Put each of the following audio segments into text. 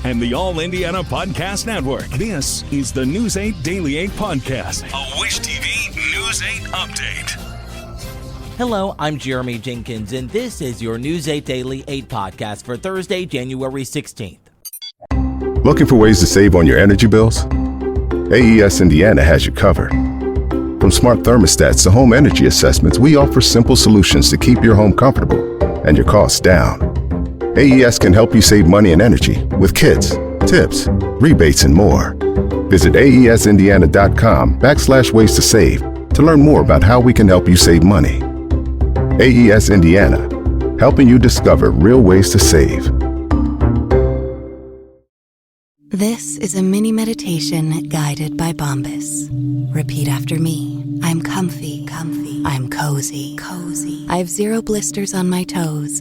and the All Indiana Podcast Network. This is the News 8 Daily 8 Podcast, a Wish TV News 8 update. Hello, I'm Jeremy Jenkins, and this is your News 8 Daily 8 Podcast for Thursday, January 16th. Looking for ways to save on your energy bills? AES Indiana has you covered. From smart thermostats to home energy assessments, we offer simple solutions to keep your home comfortable and your costs down. AES can help you save money and energy with kits, tips, rebates, and more. Visit aesindiana.com/ways to save to learn more about how we can help you save money. AES Indiana, helping you discover real ways to save. This is a mini meditation guided by Bombas. Repeat after me. I'm comfy. I'm cozy. I have 0 blisters on my toes.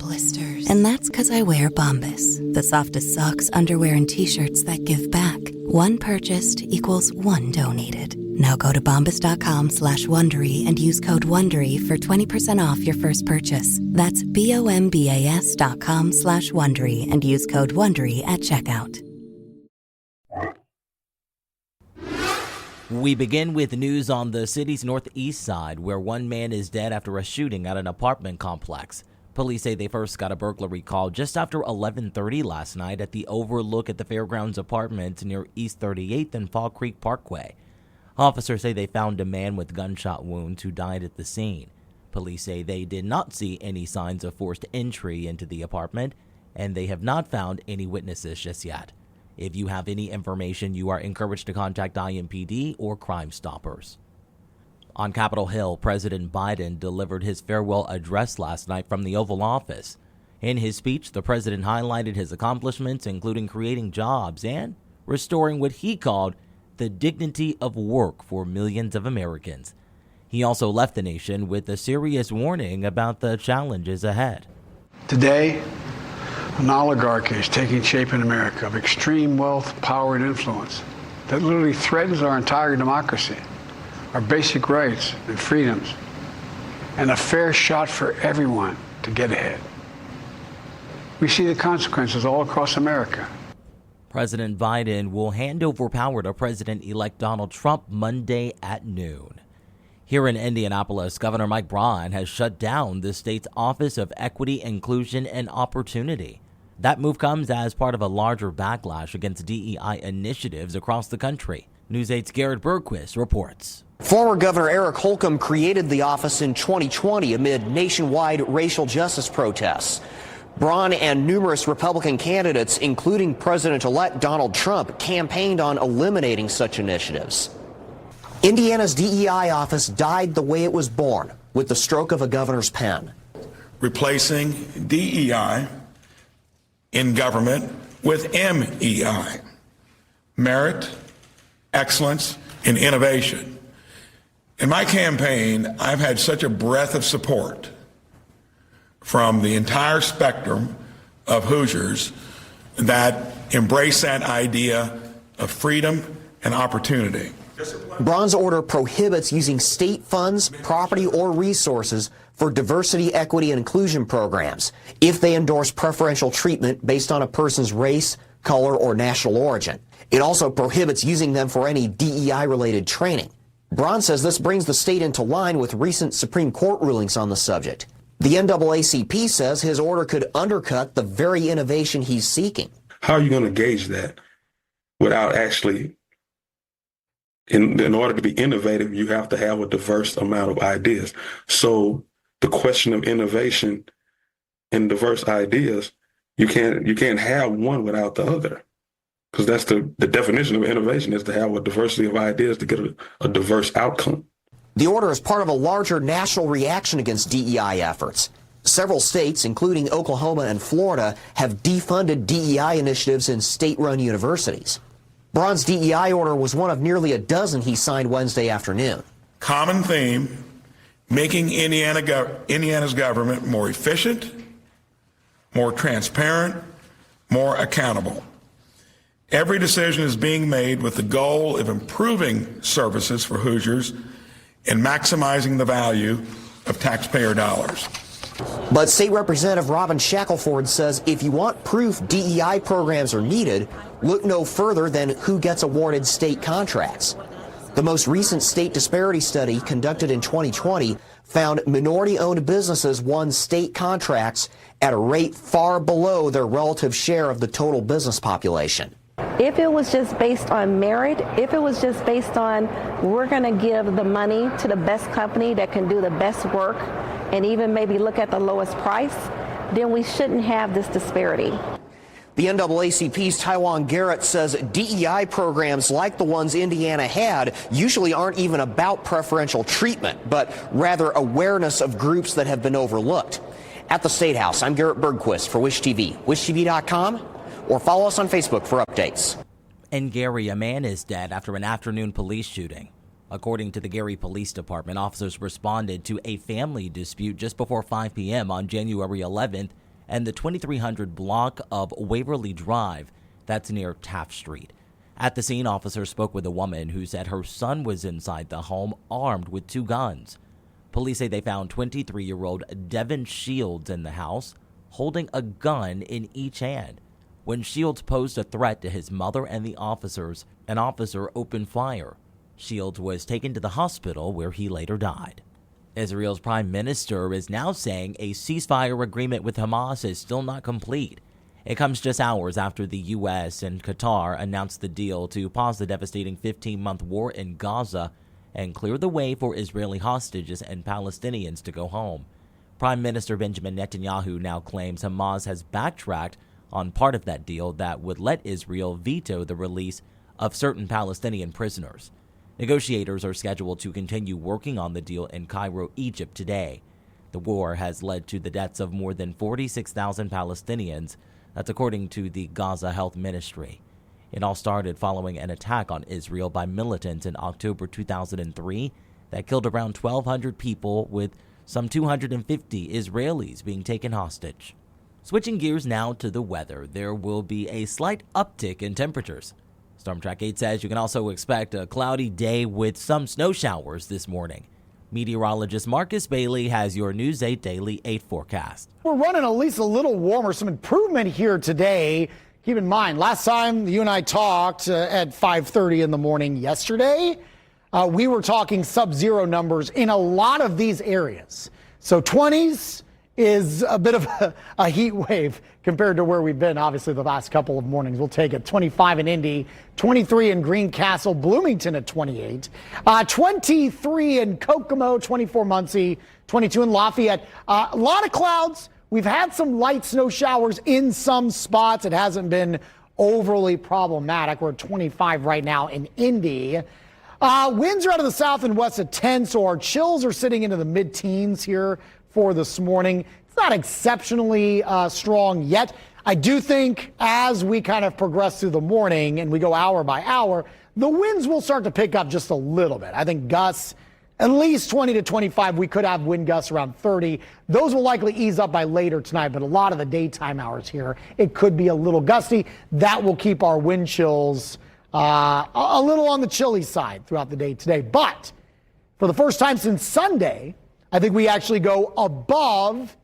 And that's because I wear Bombas, the softest socks, underwear, and t-shirts that give back. One purchased equals one donated. Now go to bombas.com/Wondery and use code Wondery for 20% off your first purchase. That's BOMBAS.com/Wondery and use code Wondery at checkout. We begin with news on the city's northeast side, where one man is dead after a shooting at an apartment complex. Police say they first got a burglary call just after 11:30 last night at the overlook at the Fairgrounds apartment near East 38th and Fall Creek Parkway. Officers say they found a man with gunshot wounds who died at the scene. Police say they did not see any signs of forced entry into the apartment, and they have not found any witnesses just yet. If you have any information, you are encouraged to contact IMPD or Crime Stoppers. On Capitol Hill, President Biden delivered his farewell address last night from the Oval Office. In his speech, the president highlighted his accomplishments, including creating jobs and restoring what he called the dignity of work for millions of Americans. He also left the nation with a serious warning about the challenges ahead. Today, an oligarchy is taking shape in America of extreme wealth, power, and influence that literally threatens our entire democracy, our basic rights and freedoms, and a fair shot for everyone to get ahead. We see the consequences all across America. President Biden will hand over power to President-elect Donald Trump Monday at noon. Here in Indianapolis, Governor Mike Braun has shut down the state's Office of Equity, Inclusion, and Opportunity. That move comes as part of a larger backlash against DEI initiatives across the country. News 8's Garrett Bergquist reports. Former Governor Eric Holcomb created the office in 2020 amid nationwide racial justice protests. Braun and numerous Republican candidates, including President-elect Donald Trump, campaigned on eliminating such initiatives. Indiana's DEI office died the way it was born, with the stroke of a governor's pen. Replacing DEI in government with MEI, merit, excellence, and innovation. In my campaign, I've had such a breadth of support from the entire spectrum of Hoosiers that embrace that idea of freedom and opportunity. Braun's order prohibits using state funds, property, or resources for diversity, equity, and inclusion programs if they endorse preferential treatment based on a person's race, color, or national origin. It also prohibits using them for any DEI-related training. Braun says this brings the state into line with recent Supreme Court rulings on the subject. The NAACP says his order could undercut the very innovation he's seeking. How are you going to gauge that without actually, in order to be innovative, you have to have a diverse amount of ideas. So the question of innovation and diverse ideas, you can't have one without the other. Because that's the definition of innovation, is to have a diversity of ideas to get a diverse outcome. The order is part of a larger national reaction against DEI efforts. Several states, including Oklahoma and Florida, have defunded DEI initiatives in state-run universities. Braun's DEI order was one of nearly a dozen he signed Wednesday afternoon. Common theme, making Indiana's government more efficient, more transparent, more accountable. Every decision is being made with the goal of improving services for Hoosiers and maximizing the value of taxpayer dollars. But State Representative Robin Shackelford says if you want proof DEI programs are needed, look no further than who gets awarded state contracts. The most recent state disparity study conducted in 2020 found minority-owned businesses won state contracts at a rate far below their relative share of the total business population. If it was just based on merit, if it was just based on we're going to give the money to the best company that can do the best work and even maybe look at the lowest price, then we shouldn't have this disparity. The NAACP's Taiwan Garrett says DEI programs like the ones Indiana had usually aren't even about preferential treatment, but rather awareness of groups that have been overlooked. At the State House, I'm Garrett Bergquist for Wish TV, wishtv.com, or follow us on Facebook for updates. In Gary, a man is dead after an afternoon police shooting. According to the Gary Police Department, officers responded to a family dispute just before 5 p.m. on January 11th and the 2300 block of Waverly Drive, that's near Taft Street. At the scene, officers spoke with a woman who said her son was inside the home armed with 2 guns. Police say they found 23-year-old Devin Shields in the house, holding a gun in each hand. When Shields posed a threat to his mother and the officers, an officer opened fire. Shields was taken to the hospital where he later died. Israel's prime minister is now saying a ceasefire agreement with Hamas is still not complete. It comes just hours after the U.S. and Qatar announced the deal to pause the devastating 15-month war in Gaza and clear the way for Israeli hostages and Palestinians to go home. Prime Minister Benjamin Netanyahu now claims Hamas has backtracked on part of that deal that would let Israel veto the release of certain Palestinian prisoners. Negotiators are scheduled to continue working on the deal in Cairo, Egypt today. The war has led to the deaths of more than 46,000 Palestinians. That's according to the Gaza Health Ministry. It all started following an attack on Israel by militants in October 2003 that killed around 1,200 people, with some 250 Israelis being taken hostage. Switching gears now to the weather, there will be a slight uptick in temperatures. Storm Track 8 says you can also expect a cloudy day with some snow showers this morning. Meteorologist Marcus Bailey has your News 8 Daily 8 forecast. We're running at least a little warmer, some improvement here today. Keep in mind, last time you and I talked at 5:30 in the morning yesterday, we were talking sub-zero numbers in a lot of these areas. So 20s is a bit of a heat wave compared to where we've been, obviously, the last couple of mornings. We'll take it. 25 in Indy, 23 in Greencastle, Bloomington at 28, 23 in Kokomo, 24 Muncie, 22 in Lafayette. A lot of clouds. We've had some light snow showers in some spots. It hasn't been overly problematic. We're at 25 right now in Indy. Winds are out of the south and west at 10, so our chills are sitting into the mid-teens here for this morning. It's not exceptionally strong yet. I do think as we kind of progress through the morning and we go hour by hour, the winds will start to pick up just a little bit. I think gusts at least 20 to 25. We could have wind gusts around 30. Those will likely ease up by later tonight, but a lot of the daytime hours here, it could be a little gusty. That will keep our wind chills a little on the chilly side throughout the day today. But for the first time since Sunday, I think we actually go above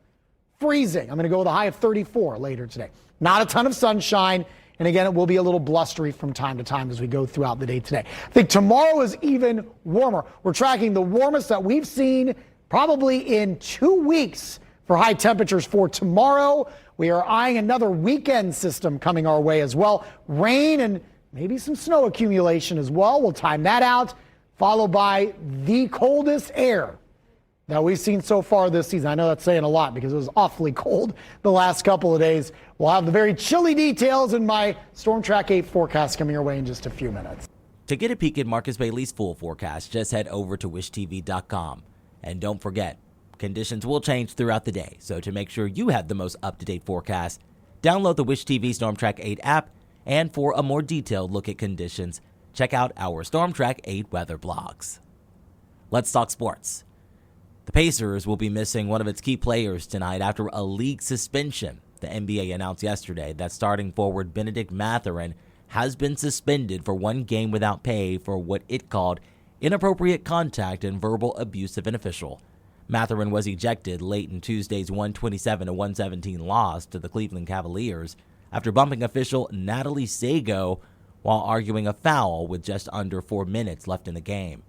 freezing. I'm going to go with a high of 34 later today. Not a ton of sunshine. And again, it will be a little blustery from time to time as we go throughout the day today. I think tomorrow is even warmer. We're tracking the warmest that we've seen probably in 2 weeks for high temperatures for tomorrow. We are eyeing another weekend system coming our way as well. Rain and maybe some snow accumulation as well. We'll time that out, followed by the coldest air that we've seen so far this season. I know that's saying a lot because it was awfully cold the last couple of days. We'll have the very chilly details in my Storm Track 8 forecast coming your way in just a few minutes. To get a peek at Marcus Bailey's full forecast, just head over to wishtv.com. And don't forget, conditions will change throughout the day. So to make sure you have the most up-to-date forecast, download the Wish TV Storm Track 8 app. And for a more detailed look at conditions, check out our Storm Track 8 weather blogs. Let's talk sports. The Pacers will be missing one of its key players tonight after a league suspension. The NBA announced yesterday that starting forward Benedict Mathurin has been suspended for 1 game without pay for what it called inappropriate contact and verbal abuse of an official. Mathurin was ejected late in Tuesday's 127-117 loss to the Cleveland Cavaliers after bumping official Natalie Sago while arguing a foul with just under 4 minutes left in the game.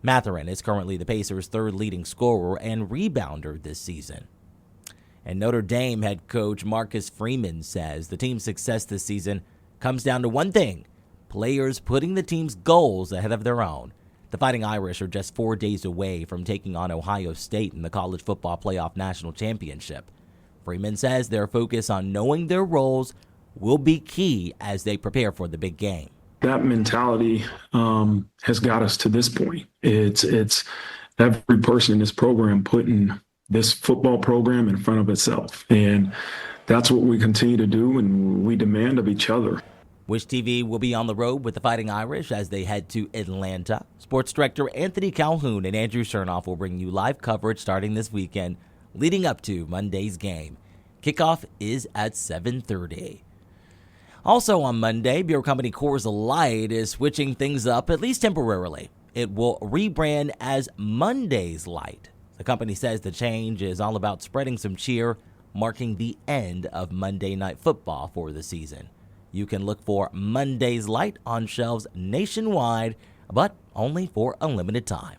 Mathurin is currently the Pacers' third leading scorer and rebounder this season. And Notre Dame head coach Marcus Freeman says the team's success this season comes down to one thing: players putting the team's goals ahead of their own. The Fighting Irish are just 4 days away from taking on Ohio State in the College Football Playoff National Championship. Freeman says their focus on knowing their roles will be key as they prepare for the big game. That mentality has got us to this point. It's every person in this program putting this football program in front of itself. And that's what we continue to do, and we demand of each other. Wish TV will be on the road with the Fighting Irish as they head to Atlanta. Sports director Anthony Calhoun and Andrew Chernoff will bring you live coverage starting this weekend, leading up to Monday's game. Kickoff is at 7:30. Also on Monday, beer company Coors Light is switching things up, at least temporarily. It will rebrand as Monday's Light. The company says the change is all about spreading some cheer, marking the end of Monday Night Football for the season. You can look for Monday's Light on shelves nationwide, but only for a limited time.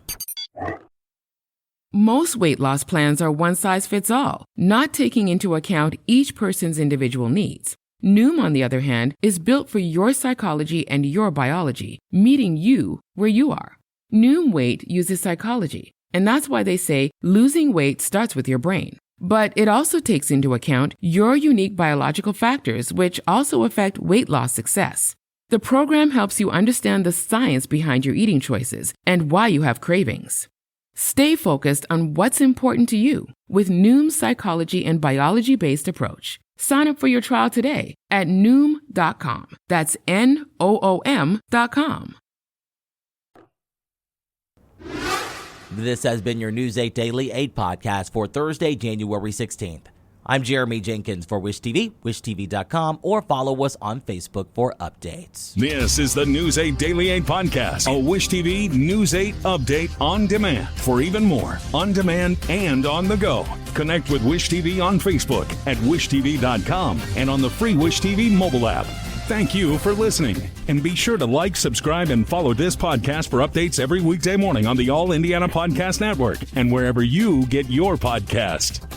Most weight loss plans are one size fits all, not taking into account each person's individual needs. Noom, on the other hand, is built for your psychology and your biology, meeting you where you are. Noom Weight uses psychology, and that's why they say losing weight starts with your brain. But it also takes into account your unique biological factors, which also affect weight loss success. The program helps you understand the science behind your eating choices and why you have cravings. Stay focused on what's important to you with Noom's psychology and biology-based approach. Sign up for your trial today at Noom.com. That's Noom.com. This has been your News 8 Daily 8 podcast for Thursday, January 16th. I'm Jeremy Jenkins for Wish TV, wishtv.com, or follow us on Facebook for updates. This is the News 8 Daily 8 podcast, a Wish TV News 8 update on demand. For even more, on demand and on the go, connect with Wish TV on Facebook at wishtv.com and on the free Wish TV mobile app. Thank you for listening, and be sure to like, subscribe, and follow this podcast for updates every weekday morning on the All Indiana Podcast Network and wherever you get your podcast.